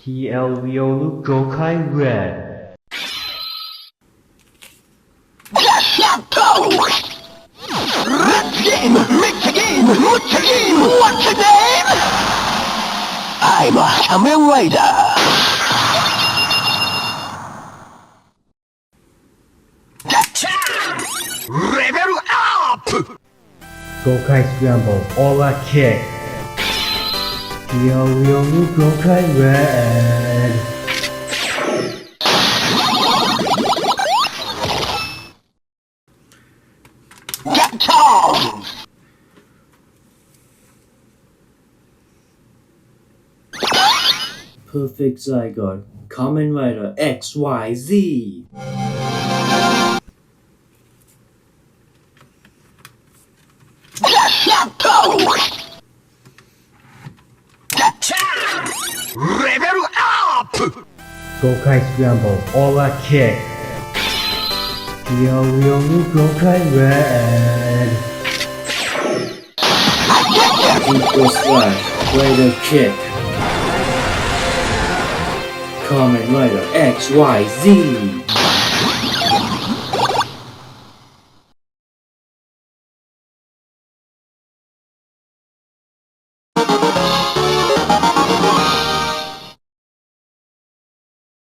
TLVO Gokai Red. Gashat! Red game! Mix again! What's again? What's your name? I'm a Kamen Rider! Gashat! Level up! Gokai Scramble Overkick. TLVO Gokai Red. Get on! Perfect Zygote Kamen Rider XYZ. Level up! Gokai Scramble Overkick. TLVO Gokai Red. Equal slash Rider Kick. Kamen Rider XYZ.